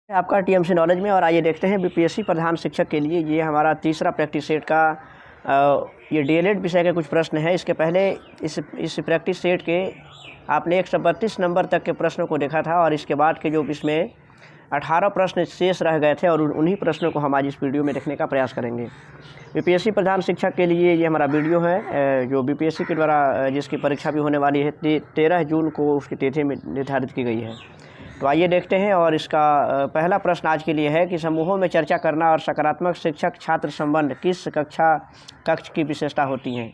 आपका TMC knowledge में। और आइए देखते हैं बीपीएससी प्रधान शिक्षक के लिए ये हमारा तीसरा प्रैक्टिस सेट का ये डीएलएड विषय के कुछ प्रश्न हैं। इसके पहले इस प्रैक्टिस सेट के आपने 132 नंबर तक के प्रश्नों को देखा था और इसके बाद के जो इसमें 18 प्रश्न शेष रह गए थे और उन्हीं प्रश्नों को हम आज इस वीडियो में देखने का प्रयास करेंगे। बीपीएससी प्रधान शिक्षक के लिए ये हमारा वीडियो है जो बीपीएससी के द्वारा जिसकी परीक्षा भी होने वाली है 13 जून को उसकी तिथि में निर्धारित की गई है। तो आइए देखते हैं। और इसका पहला प्रश्न आज के लिए है कि समूहों में चर्चा करना और सकारात्मक शिक्षक छात्र संबंध किस कक्ष की विशेषता होती हैं।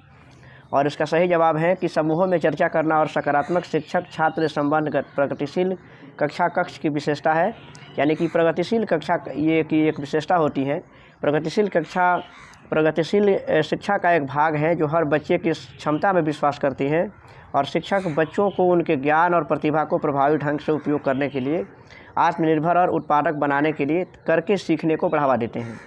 और इसका सही जवाब है कि समूहों में चर्चा करना और सकारात्मक शिक्षक छात्र संबंध प्रगतिशील कक्षा कक्ष की विशेषता है। यानी कि प्रगतिशील कक्षा ये की एक विशेषता होती है। प्रगतिशील शिक्षा का एक भाग है जो हर बच्चे की क्षमता में विश्वास करती है और शिक्षक बच्चों को उनके ज्ञान और प्रतिभा को प्रभावी ढंग से उपयोग करने के लिए आत्मनिर्भर और उत्पादक बनाने के लिए करके सीखने को बढ़ावा देते हैं।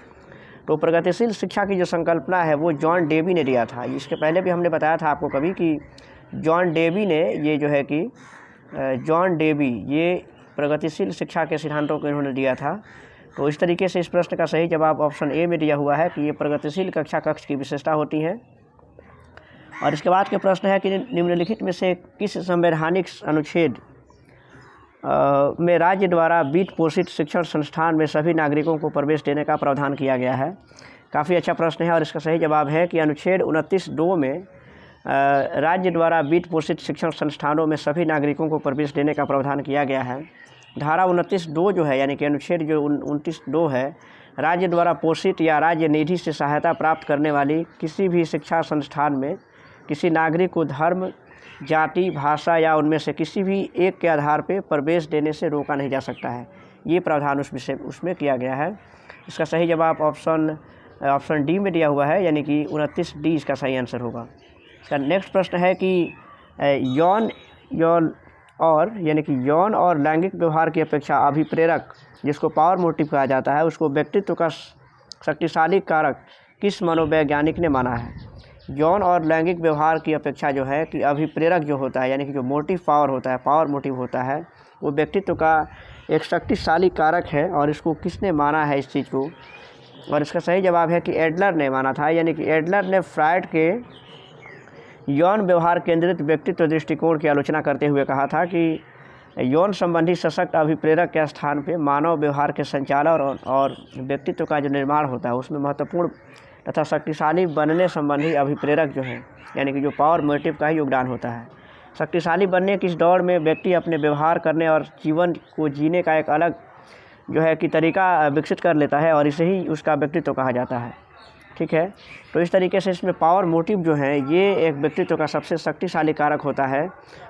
तो प्रगतिशील शिक्षा की जो संकल्पना है वो जॉन डेवी ने दिया था। इसके पहले भी हमने बताया था आपको कभी कि जॉन डेवी ने ये जो है कि जॉन डेवी ये प्रगतिशील शिक्षा के सिद्धांतों को इन्होंने दिया था। तो इस तरीके से इस प्रश्न का सही जवाब ऑप्शन ए में दिया हुआ है कि ये प्रगतिशील कक्षा कक्ष की विशेषता होती है। और इसके बाद के प्रश्न है कि निम्नलिखित में से किस संवैधानिक अनुच्छेद में राज्य द्वारा वित्त पोषित शिक्षण संस्थान में सभी नागरिकों को प्रवेश देने का प्रावधान किया गया है। काफ़ी अच्छा प्रश्न है और इसका सही जवाब है कि अनुच्छेद 29(2) में राज्य द्वारा वित्त पोषित शिक्षण संस्थानों में सभी नागरिकों को प्रवेश देने का प्रावधान किया गया है। धारा 29(2) जो है यानी कि अनुच्छेद जो 29(2) है, राज्य द्वारा पोषित या राज्य निधि से सहायता प्राप्त करने वाली किसी भी शिक्षा संस्थान में किसी नागरिक को धर्म, जाति, भाषा या उनमें से किसी भी एक के आधार पर प्रवेश देने से रोका नहीं जा सकता है। ये प्रावधान उसमें किया गया है। इसका सही जवाब ऑप्शन डी में दिया हुआ है यानी कि 29D इसका सही आंसर होगा। इसका नेक्स्ट प्रश्न है कि यौन और लैंगिक व्यवहार की अपेक्षा अभिप्रेरक जिसको पावर मोटिव कहा जाता है उसको व्यक्तित्व का शक्तिशाली कारक किस मनोवैज्ञानिक ने माना है। यौन और लैंगिक व्यवहार की अपेक्षा जो है कि अभिप्रेरक जो होता है यानी कि जो मोटिव पावर होता है, पावर मोटिव होता है, वो व्यक्तित्व का एक शक्तिशाली कारक है। और इसको किसने माना है इस चीज़ को। और इसका सही जवाब है कि एडलर ने माना था। यानी कि एडलर ने फ्रायड के यौन व्यवहार केंद्रित व्यक्तित्व दृष्टिकोण की आलोचना करते हुए कहा था कि यौन संबंधी सशक्त अभिप्रेरक के स्थान पे मानव व्यवहार के संचालन और व्यक्तित्व का जो निर्माण होता है उसमें महत्वपूर्ण तथा शक्तिशाली बनने संबंधी अभिप्रेरक जो है यानी कि जो पावर मोटिव का ही योगदान होता है। शक्तिशाली बनने की इस दौड़ में व्यक्ति अपने व्यवहार करने और जीवन को जीने का एक अलग जो है कि तरीका विकसित कर लेता है और इसे ही उसका व्यक्तित्व कहा जाता है। ठीक है, तो इस तरीके से इसमें पावर मोटिव जो है ये एक व्यक्तित्व का सबसे शक्तिशाली कारक होता है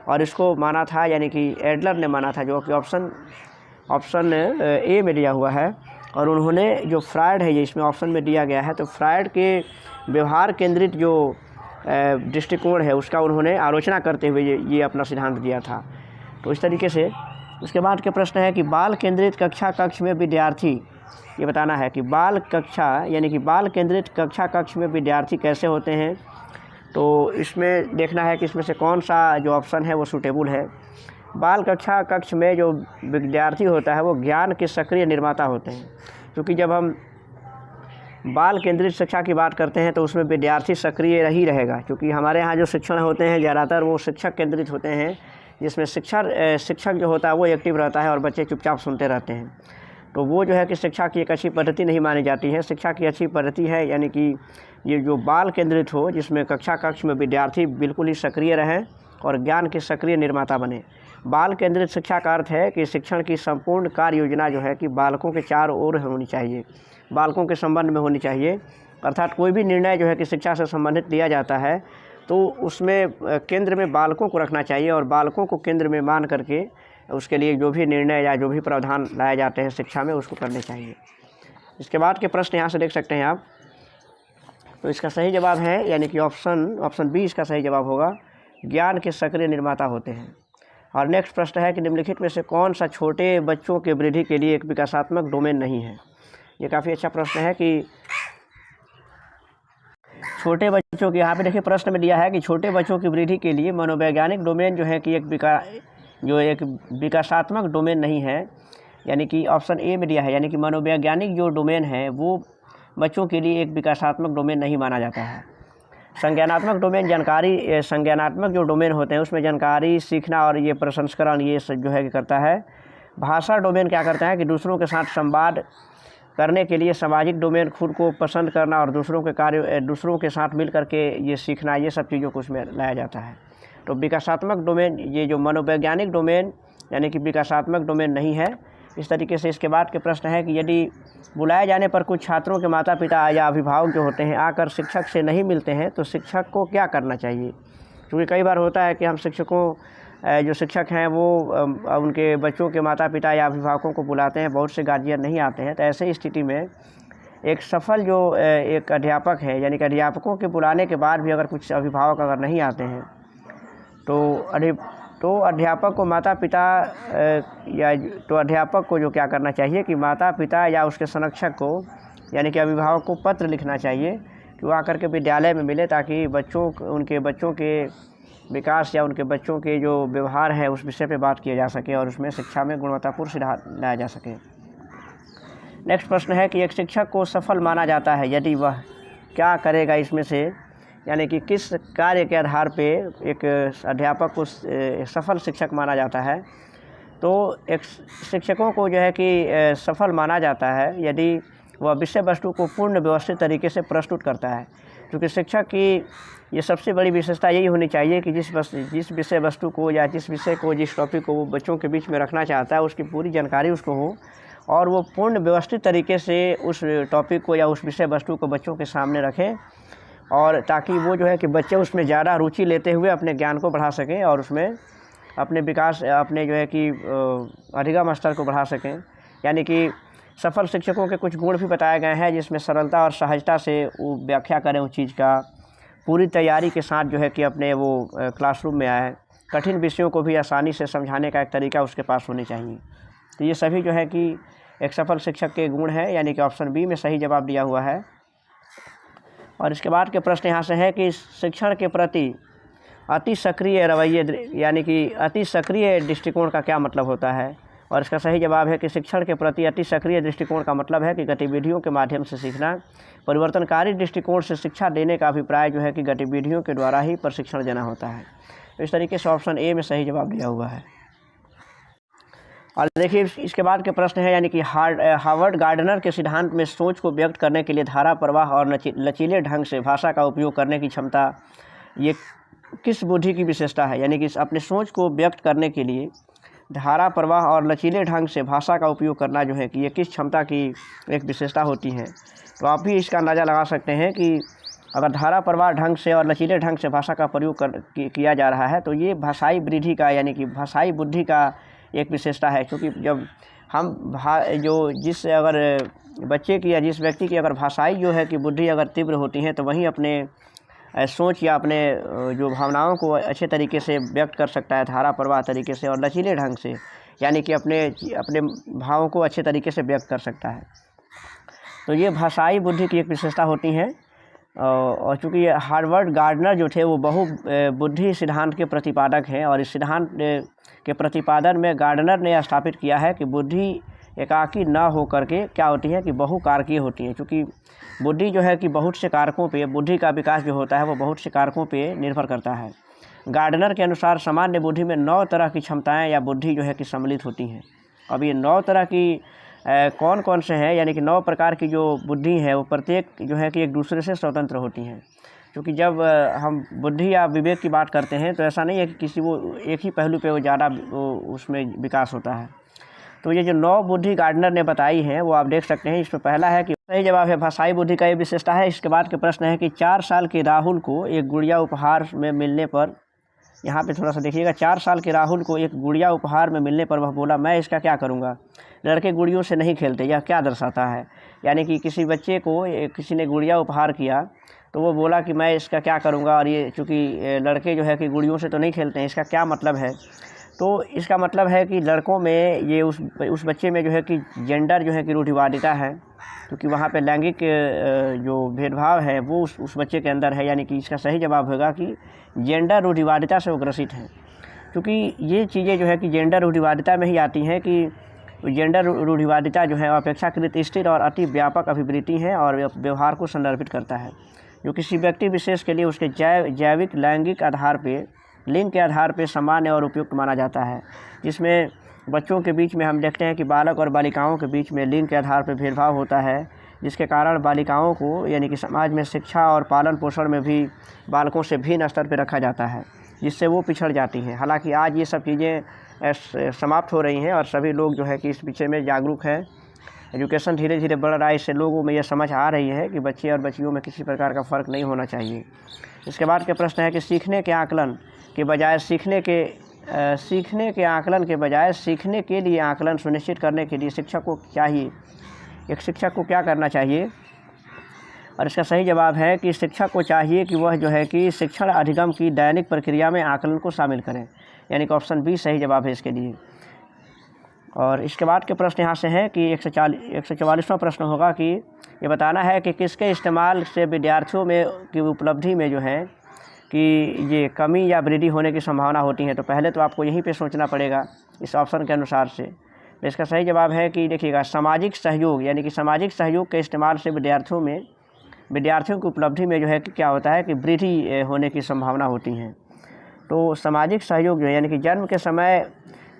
और इसको माना था यानी कि एडलर ने माना था जो कि ऑप्शन ए में दिया हुआ है। और उन्होंने जो फ्रायड है ये इसमें ऑप्शन में दिया गया है तो फ्रायड के व्यवहार केंद्रित जो दृष्टिकोण है उसका उन्होंने आलोचना करते हुए ये अपना सिद्धांत दिया था। तो इस तरीके से उसके बाद के प्रश्न है कि बाल केंद्रित कक्षा कक्ष में विद्यार्थी, ये बताना है कि बाल केंद्रित कक्षा कक्ष में विद्यार्थी कैसे होते हैं। तो इसमें देखना है कि इसमें से कौन सा जो ऑप्शन है वो सूटेबल है। बाल कक्षा कक्ष में जो विद्यार्थी होता है वो ज्ञान के सक्रिय निर्माता होते हैं। क्योंकि जब हम बाल केंद्रित शिक्षा की बात करते हैं तो उसमें विद्यार्थी सक्रिय ही रहेगा क्योंकि हमारे यहाँ जो शिक्षण होते हैं ज़्यादातर वो शिक्षक केंद्रित होते हैं जिसमें शिक्षक जो होता है वो एक्टिव रहता है और बच्चे चुपचाप सुनते रहते हैं। तो वो जो है कि शिक्षा की एक अच्छी पद्धति नहीं मानी जाती है। शिक्षा की अच्छी पद्धति है यानी कि ये जो बाल केंद्रित हो जिसमें कक्षा कक्ष में विद्यार्थी बिल्कुल ही सक्रिय रहें और ज्ञान के सक्रिय निर्माता बने। बाल केंद्रित शिक्षा का अर्थ है कि शिक्षण की संपूर्ण कार्य योजना जो है कि बालकों के चारों ओर होनी चाहिए, बालकों के संबंध में होनी चाहिए। अर्थात कोई भी निर्णय जो है कि शिक्षा से संबंधित लिया जाता है तो उसमें केंद्र में बालकों को रखना चाहिए और बालकों को केंद्र में मान करके उसके लिए जो भी निर्णय या जो भी प्रावधान लाए जाते हैं शिक्षा में उसको करने चाहिए। इसके बाद के प्रश्न यहाँ से देख सकते हैं आप। तो इसका सही जवाब है यानी कि ऑप्शन बी इसका सही जवाब होगा, ज्ञान के सक्रिय निर्माता होते हैं। और नेक्स्ट प्रश्न है कि निम्नलिखित में से कौन सा छोटे बच्चों के वृद्धि के लिए एक विकासात्मक डोमेन नहीं है। ये काफ़ी अच्छा प्रश्न है कि छोटे बच्चों के यहाँ पे देखिए प्रश्न में दिया है कि छोटे बच्चों की वृद्धि के लिए मनोवैज्ञानिक डोमेन जो है कि एक विकासात्मक डोमेन नहीं है। यानी कि ऑप्शन ए में दिया है, यानी कि मनोवैज्ञानिक जो डोमेन है वो बच्चों के लिए एक विकासात्मक डोमेन नहीं माना जाता है। संज्ञानात्मक डोमेन जानकारी, संज्ञानात्मक जो डोमेन होते हैं उसमें जानकारी, सीखना और ये प्रसंस्करण ये सब जो है कि करता है। भाषा डोमेन क्या करता है कि दूसरों के साथ संवाद करने के लिए सामाजिक डोमेन, खुद को पसंद करना और दूसरों के साथ मिल करके ये सीखना, ये सब चीज़ों को उसमें लाया जाता है। तो विकासात्मक डोमेन, ये जो मनोवैज्ञानिक डोमेन यानी कि विकासात्मक डोमेन नहीं है। इस तरीके से इसके बाद के प्रश्न है कि यदि बुलाए जाने पर कुछ छात्रों के माता पिता या अभिभावक जो होते हैं आकर शिक्षक से नहीं मिलते हैं तो शिक्षक को क्या करना चाहिए। क्योंकि कई बार होता है कि हम जो शिक्षक हैं वो उनके बच्चों के माता पिता या अभिभावकों को बुलाते हैं, बहुत से गार्जियन नहीं आते हैं। तो ऐसे स्थिति में एक सफल जो एक अध्यापक है, यानी कि अध्यापकों के बुलाने के बाद भी अगर कुछ अभिभावक अगर नहीं आते हैं तो अध्यापक को माता पिता अध्यापक को जो क्या करना चाहिए कि माता पिता या उसके संरक्षक को यानी कि अभिभावक को पत्र लिखना चाहिए कि वो आकर के विद्यालय में मिले, ताकि उनके बच्चों के विकास या उनके बच्चों के जो व्यवहार है उस विषय पे बात किया जा सके और उसमें शिक्षा में गुणवत्तापूर्ण सुधार लाया जा सके। नेक्स्ट प्रश्न है कि एक शिक्षक को सफल माना जाता है यदि वह क्या करेगा इसमें से, यानी कि किस कार्य के आधार पे एक अध्यापक को सफल शिक्षक माना जाता है। तो एक शिक्षकों को जो है कि सफल माना जाता है यदि वह विषय वस्तु को पूर्ण व्यवस्थित तरीके से प्रस्तुत करता है। क्योंकि शिक्षक की ये सबसे बड़ी विशेषता यही होनी चाहिए कि जिस विषय वस्तु को या जिस विषय को, जिस टॉपिक को वो बच्चों के बीच में रखना चाहता है उसकी पूरी जानकारी उसको हो और वो पूर्ण व्यवस्थित तरीके से उस टॉपिक को या उस विषय वस्तु को बच्चों के सामने रखें, और ताकि वो जो है कि बच्चे उसमें ज़्यादा रुचि लेते हुए अपने ज्ञान को बढ़ा सकें और उसमें अपने विकास, अपने जो है कि अधिगम स्तर को बढ़ा सकें। यानी कि सफल शिक्षकों के कुछ गुण भी बताए गए हैं जिसमें सरलता और सहजता से वो व्याख्या करें उस चीज़ का, पूरी तैयारी के साथ जो है कि अपने वो क्लासरूम में आए, कठिन विषयों को भी आसानी से समझाने का एक तरीका उसके पास होनी चाहिए। तो ये सभी जो है कि एक सफल शिक्षक के गुण है, यानी कि ऑप्शन बी में सही जवाब दिया हुआ है। और इसके बाद के प्रश्न यहाँ से है कि शिक्षण के प्रति अति सक्रिय रवैये यानी कि अति सक्रिय दृष्टिकोण का क्या मतलब होता है। और इसका सही जवाब है कि शिक्षण के प्रति अति सक्रिय दृष्टिकोण का मतलब है कि गतिविधियों के माध्यम से सीखना। परिवर्तनकारी दृष्टिकोण से शिक्षा देने का अभिप्राय जो है कि गतिविधियों के द्वारा ही प्रशिक्षण देना होता है। तो इस तरीके से ऑप्शन ए में सही जवाब दिया हुआ है। और देखिए इसके बाद के प्रश्न है, यानी कि हार्वर्ड गार्डनर के सिद्धांत में सोच को व्यक्त करने के लिए धारा प्रवाह और लचीले ढंग से भाषा का उपयोग करने की क्षमता ये किस बुद्धि की विशेषता है। यानी कि अपने सोच को व्यक्त करने के लिए धारा प्रवाह और लचीले ढंग से भाषा का उपयोग करना जो है कि ये किस क्षमता की एक विशेषता होती है। तो आप भी इसका अंदाज़ा लगा सकते हैं कि अगर धारा प्रवाह ढंग से और लचीले ढंग से भाषा का प्रयोग किया जा रहा है तो ये भाषाई वृद्धि का यानी कि भाषाई बुद्धि का एक विशेषता है। क्योंकि जब हम अगर बच्चे की या जिस व्यक्ति की अगर भाषाई जो है कि बुद्धि अगर तीव्र होती है तो वहीं अपने सोच या अपने जो भावनाओं को अच्छे तरीके से व्यक्त कर सकता है धारा प्रवाह तरीके से और लचीले ढंग से, यानी कि अपने भावों को अच्छे तरीके से व्यक्त कर सकता है। तो ये भाषाई बुद्धि की एक विशेषता होती है। और चूँकि ये हार्वर्ड गार्डनर जो थे वो बुद्धि सिद्धांत के प्रतिपादक हैं और इस सिद्धांत के प्रतिपादन में गार्डनर ने स्थापित किया है कि बुद्धि एकाकी न हो करके क्या होती है कि बहुकारकीय होती है। क्योंकि बुद्धि जो है कि बहुत से कारकों पे, बुद्धि का विकास जो होता है वो बहुत से कारकों पे निर्भर करता है। गार्डनर के अनुसार सामान्य बुद्धि में 9 तरह की क्षमताएं या बुद्धि जो है कि सम्मिलित होती हैं। अब ये 9 तरह की कौन कौन से हैं, यानी कि 9 प्रकार की जो बुद्धि है वो प्रत्येक जो है कि एक दूसरे से स्वतंत्र होती हैं। क्योंकि जब हम बुद्धि या विवेक की बात करते हैं तो ऐसा नहीं है कि किसी वो एक ही पहलू पे वो ज़्यादा उसमें विकास होता है। तो ये जो 9 बुद्धि गार्डनर ने बताई हैं वो आप देख सकते हैं। इसमें पहला है कि सही जवाब है भाषाई बुद्धि का ये विशेषता है। इसके बाद के प्रश्न है कि 4 साल के राहुल को एक गुड़िया उपहार में मिलने पर, यहाँ पे थोड़ा सा देखिएगा, 4 साल के राहुल को एक गुड़िया उपहार में मिलने पर वह बोला मैं इसका क्या करूँगा। लड़के गुड़ियों से नहीं खेलते, यह क्या दर्शाता है। यानी कि किसी बच्चे को किसी ने गुड़िया उपहार किया तो वो बोला कि मैं इसका क्या करूँगा, और ये चूँकि लड़के जो है कि गुड़ियों से तो नहीं खेलते हैं, इसका क्या मतलब है। तो इसका मतलब है कि लड़कों में ये उस बच्चे में जो है कि जेंडर जो है कि रूढ़िवादिता है, क्योंकि वहाँ पे लैंगिक जो भेदभाव है वो उस बच्चे के अंदर है। यानी कि इसका सही जवाब होगा कि जेंडर रूढ़िवादिता से वो ग्रसित है। क्योंकि ये चीज़ें जो है कि जेंडर रूढ़िवादिता में ही आती हैं कि जेंडर रूढ़िवादिता जो है अपेक्षाकृत स्थिर और अति व्यापक अभिवृत्ति है और व्यवहार को संदर्भित करता है, जो किसी व्यक्ति विशेष के लिए उसके जैविक लैंगिक आधार पे लिंग के आधार पे सामान्य और उपयुक्त माना जाता है। जिसमें बच्चों के बीच में हम देखते हैं कि बालक और बालिकाओं के बीच में लिंग के आधार पर भेदभाव होता है, जिसके कारण बालिकाओं को यानी कि समाज में शिक्षा और पालन पोषण में भी बालकों से भिन्न स्तर पर रखा जाता है, जिससे वो पिछड़ जाती हैं। हालांकि आज ये सब चीज़ें समाप्त हो रही हैं और सभी लोग जो है कि इस विषय में जागरूक हैं। एजुकेशन धीरे धीरे बढ़ रहा है, इससे लोगों में ये समझ आ रही है कि बच्चे और बच्चियों में किसी प्रकार का फ़र्क नहीं होना चाहिए। इसके बाद के प्रश्न है कि सीखने के आकलन के बजाय सीखने के आकलन के बजाय सीखने के लिए आकलन सुनिश्चित करने के लिए शिक्षक को चाहिए, एक शिक्षक को क्या करना चाहिए? और इसका सही जवाब है कि शिक्षक को चाहिए कि वह जो है कि शिक्षण अधिगम की दैनिक प्रक्रिया में आकलन को शामिल करें, यानी कि ऑप्शन बी सही जवाब है इसके लिए। और इसके बाद के प्रश्न यहाँ से हैं कि 144वां प्रश्न होगा कि ये बताना है कि किसके इस्तेमाल से विद्यार्थियों में की उपलब्धि में जो है कि ये कमी या वृद्धि होने की संभावना होती है। तो पहले तो आपको यहीं पे सोचना पड़ेगा इस ऑप्शन के अनुसार से। तो इसका सही जवाब है कि देखिएगा सामाजिक सहयोग, यानी कि सामाजिक सहयोग के इस्तेमाल से विद्यार्थियों की उपलब्धि में जो है कि क्या होता है कि वृद्धि होने की संभावना होती है। तो सामाजिक सहयोग जो है यानी कि जन्म के समय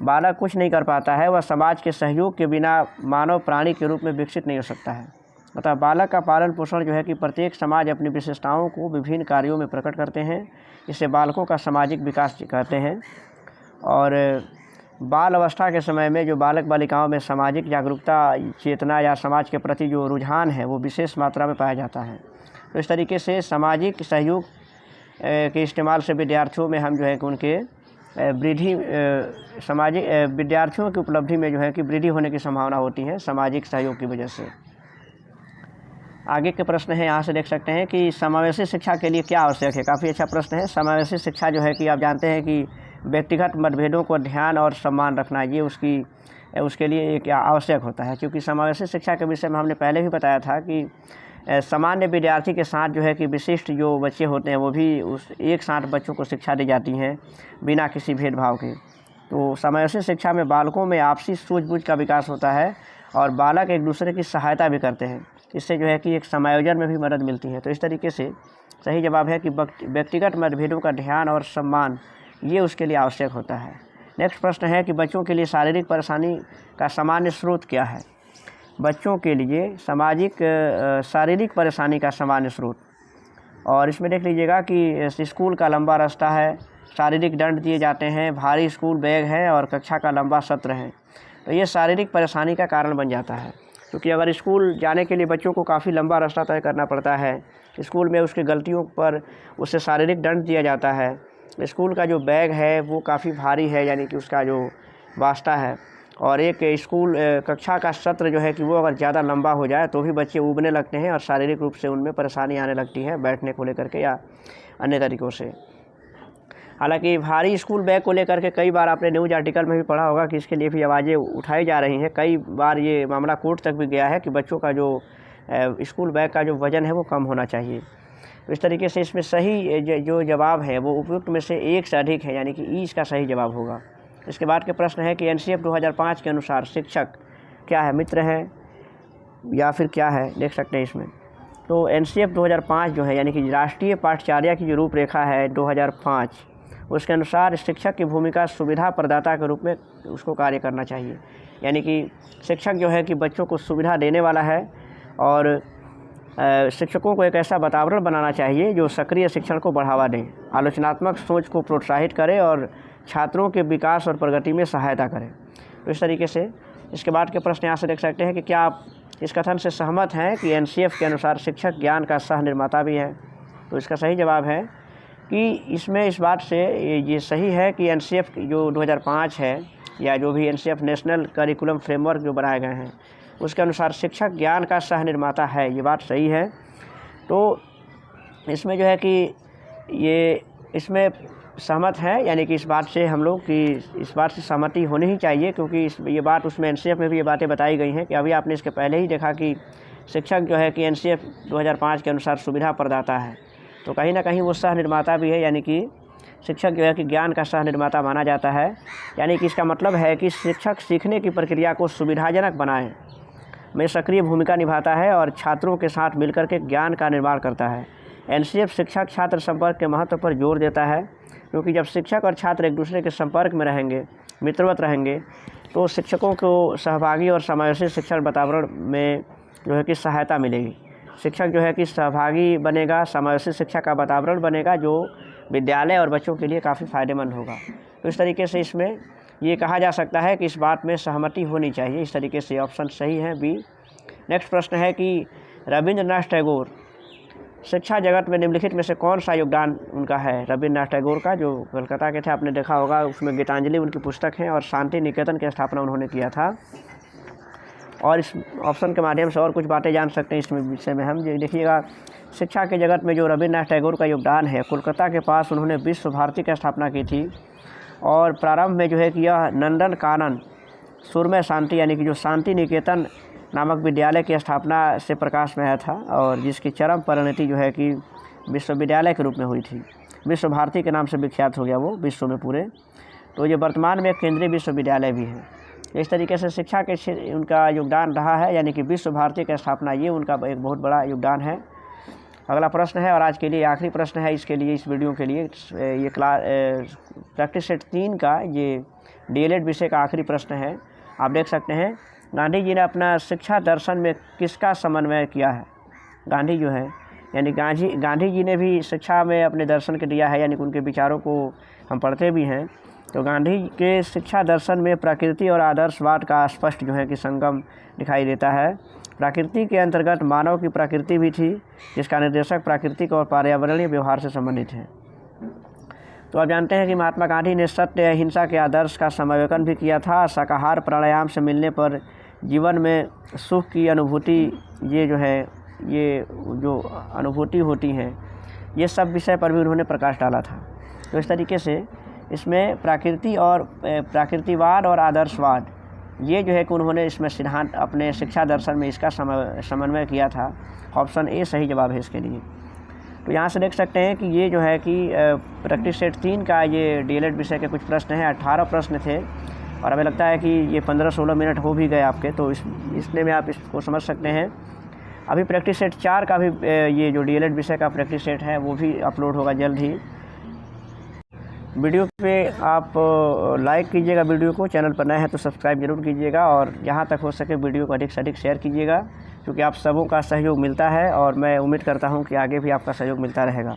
बालक कुछ नहीं कर पाता है, वह समाज के सहयोग के बिना मानव प्राणी के रूप में विकसित नहीं हो सकता है। मतलब बालक का पालन पोषण जो है कि प्रत्येक समाज अपनी विशेषताओं को विभिन्न कार्यों में प्रकट करते हैं, इसे बालकों का सामाजिक विकास कहते हैं। और बाल अवस्था के समय में जो बालक बालिकाओं में सामाजिक जागरूकता, चेतना या समाज के प्रति जो रुझान है वो विशेष मात्रा में पाया जाता है। तो इस तरीके से सामाजिक सहयोग के इस्तेमाल से विद्यार्थियों में हम जो है कि उनके विद्यार्थियों की उपलब्धि में जो है कि वृद्धि होने की संभावना होती है सामाजिक सहयोग की वजह से। आगे के प्रश्न है, यहाँ से देख सकते हैं कि समावेशी शिक्षा के लिए क्या आवश्यक है। काफ़ी अच्छा प्रश्न है। समावेशी शिक्षा जो है कि आप जानते हैं कि व्यक्तिगत मतभेदों को ध्यान और सम्मान रखना, ये उसके लिए एक आवश्यक होता है, क्योंकि समावेशी शिक्षा के विषय में हमने पहले भी बताया था कि सामान्य विद्यार्थी के साथ जो है कि विशिष्ट जो बच्चे होते हैं वो भी उस एक साथ बच्चों को शिक्षा दी जाती है बिना किसी भेदभाव के। तो समावेशी शिक्षा में बालकों में आपसी सूझबूझ का विकास होता है और बालक एक दूसरे की सहायता भी करते हैं। इससे जो है कि एक समायोजन में भी मदद मिलती है। तो इस तरीके से सही जवाब है कि व्यक्तिगत मतभेदों का ध्यान और सम्मान ये उसके लिए आवश्यक होता है। नेक्स्ट प्रश्न है कि बच्चों के लिए शारीरिक परेशानी का सामान्य स्रोत क्या है। बच्चों के लिए शारीरिक परेशानी का सामान्य स्रोत, और इसमें देख लीजिएगा कि स्कूल का लंबा रास्ता है, शारीरिक दंड दिए जाते हैं, भारी स्कूल बैग है और कक्षा का लंबा सत्र है। तो ये शारीरिक परेशानी का कारण बन जाता है, क्योंकि अगर स्कूल जाने के लिए बच्चों को काफ़ी लंबा रास्ता तय करना पड़ता है, स्कूल में उसकी गलतियों पर उसे शारीरिक दंड दिया जाता है, स्कूल का जो बैग है वो काफ़ी भारी है, यानी कि उसका जो वास्ता है, और एक स्कूल कक्षा का सत्र जो है कि वो अगर ज़्यादा लंबा हो जाए तो भी बच्चे ऊबने लगते हैं और शारीरिक रूप से उनमें परेशानी आने लगती है बैठने को लेकर के या अन्य तरीक़ों से। हालांकि भारी स्कूल बैग को लेकर के कई बार आपने न्यूज़ आर्टिकल में भी पढ़ा होगा कि इसके लिए भी आवाज़ें उठाई जा रही हैं। कई बार ये मामला कोर्ट तक भी गया है कि बच्चों का जो स्कूल बैग का जो वज़न है वो कम होना चाहिए। तो इस तरीके से इसमें सही जो जवाब है वो उपयुक्त में से एक से अधिक है, यानी कि ई इसका सही जवाब होगा। इसके बाद के प्रश्न है कि एनसीएफ 2005 के अनुसार शिक्षक क्या है, मित्र है या फिर क्या है, देख सकते हैं इसमें। तो एनसीएफ 2005 जो है यानी कि राष्ट्रीय पाठ्यचर्या की जो रूपरेखा है 2005, उसके अनुसार शिक्षक की भूमिका सुविधा प्रदाता के रूप में उसको कार्य करना चाहिए। यानी कि शिक्षक जो है कि बच्चों को सुविधा देने वाला है और शिक्षकों को एक ऐसा वातावरण बनाना चाहिए जो सक्रिय शिक्षण को बढ़ावा दे, आलोचनात्मक सोच को प्रोत्साहित करे और छात्रों के विकास और प्रगति में सहायता करें। तो इस तरीके से इसके बाद के प्रश्न यहाँ से देख सकते हैं कि क्या आप इस कथन से सहमत हैं कि एनसीएफ के अनुसार शिक्षक ज्ञान का सह निर्माता भी है। तो इसका सही जवाब है कि इसमें इस बात से ये सही है कि एनसीएफ जो 2005 है या जो भी एनसीएफ नेशनल करिकुलम फ्रेमवर्क जो बनाए गए हैं उसके अनुसार शिक्षक ज्ञान का सह निर्माता है, ये बात सही है। तो इसमें जो है कि ये इसमें सहमत है, यानी कि इस बात से हम लोग की इस बात से सहमति होनी ही चाहिए, क्योंकि ये बात उसमें एनसीएफ में भी ये बातें बताई गई हैं कि अभी आपने इसके पहले ही देखा कि शिक्षक जो है कि एनसीएफ 2005 के अनुसार सुविधा प्रदाता है, तो कहीं ना कहीं वो सह निर्माता भी है, यानी कि शिक्षक जो है कि ज्ञान का सह निर्माता माना जाता है, यानी कि इसका मतलब है कि शिक्षक सीखने की प्रक्रिया को सुविधाजनक बनाए में सक्रिय भूमिका निभाता है और छात्रों के साथ मिलकर के ज्ञान का निर्माण करता है। एनसीएफ शिक्षक छात्र संपर्क के महत्व पर जोर देता है, क्योंकि जब शिक्षक और छात्र एक दूसरे के संपर्क में रहेंगे, मित्रवत रहेंगे, तो शिक्षकों को सहभागी और समावेशी शिक्षण वातावरण में जो है कि सहायता मिलेगी। शिक्षक जो है कि सहभागी बनेगा, समावेशी शिक्षा का वातावरण बनेगा, जो विद्यालय और बच्चों के लिए काफ़ी फ़ायदेमंद होगा। तो इस तरीके से इसमें ये कहा जा सकता है कि इस बात में सहमति होनी चाहिए। इस तरीके से ऑप्शन सही है बी। नेक्स्ट प्रश्न है कि रविंद्रनाथ टैगोर शिक्षा जगत में निम्नलिखित में से कौन सा योगदान उनका है? रविंद्रनाथ टैगोर का, जो कलकत्ता के थे, आपने देखा होगा, उसमें गीतांजलि उनकी पुस्तक है और शांति निकेतन की स्थापना उन्होंने किया था। और इस ऑप्शन के माध्यम से और कुछ बातें जान सकते हैं इसमें विषय में हम। देखिएगा, शिक्षा के जगत में जो रविंद्रनाथ टैगोर का योगदान है, कोलकाता के पास उन्होंने विश्व भारती की स्थापना की थी और प्रारंभ में जो है कि यह नंदन कानन सुरमय शांति यानी कि जो शांति निकेतन नामक विद्यालय की स्थापना से प्रकाश में आया था और जिसकी चरम परिणति जो है कि विश्वविद्यालय के रूप में हुई थी। विश्व भारती के नाम से विख्यात हो गया वो विश्व में पूरे। तो ये वर्तमान में एक केंद्रीय विश्वविद्यालय भी है। इस तरीके से शिक्षा के क्षेत्र उनका योगदान रहा है, यानी कि विश्व भारती की स्थापना, ये उनका एक बहुत बड़ा योगदान है। अगला प्रश्न है और आज के लिए आखिरी प्रश्न है इसके लिए, इस वीडियो के लिए, ये प्रैक्टिस सेट 3 का ये डीएलएड विषय का आखिरी प्रश्न है। आप देख सकते हैं, गांधी जी ने अपना शिक्षा दर्शन में किसका समन्वय किया है? गांधी जो है, यानी गांधी जी ने भी शिक्षा में अपने दर्शन के दिया है, यानी कि उनके विचारों को हम पढ़ते भी हैं। तो गांधी के शिक्षा दर्शन में प्रकृति और आदर्शवाद का स्पष्ट जो है कि संगम दिखाई देता है। प्रकृति के अंतर्गत मानव की प्रकृति भी थी, जिसका निर्देशक प्राकृतिक और पर्यावरणीय व्यवहार से संबंधित है। तो आप जानते हैं कि महात्मा गांधी ने सत्य अहिंसा के आदर्श का समावेशन भी किया था। शाकाहार प्राणायाम से मिलने पर जीवन में सुख की अनुभूति, ये जो है, ये जो अनुभूति होती हैं, ये सब विषय पर भी उन्होंने प्रकाश डाला था। तो इस तरीके से इसमें प्रकृति और प्रकृतिवाद और आदर्शवाद, ये जो है कि उन्होंने इसमें सिद्धांत अपने शिक्षा दर्शन में इसका समन्वय किया था। ऑप्शन ए सही जवाब है इसके लिए। तो यहाँ से देख सकते हैं कि ये जो है कि प्रैक्टिस सेट 3 का ये डीएलएड विषय के कुछ प्रश्न हैं। 18 प्रश्न थे और हमें लगता है कि ये 15-16 मिनट हो भी गए आपके, तो इसमें में आप इसको समझ सकते हैं। अभी प्रैक्टिस सेट 4 का भी ये जो डीएलएड विषय का प्रैक्टिस सेट है वो भी अपलोड होगा जल्द ही। वीडियो पे आप लाइक कीजिएगा वीडियो को, चैनल पर नए हैं तो सब्सक्राइब जरूर कीजिएगा और जहाँ तक हो सके वीडियो को अधिक से अधिक शेयर कीजिएगा, क्योंकि आप सबों का सहयोग मिलता है और मैं उम्मीद करता हूँ कि आगे भी आपका सहयोग मिलता रहेगा।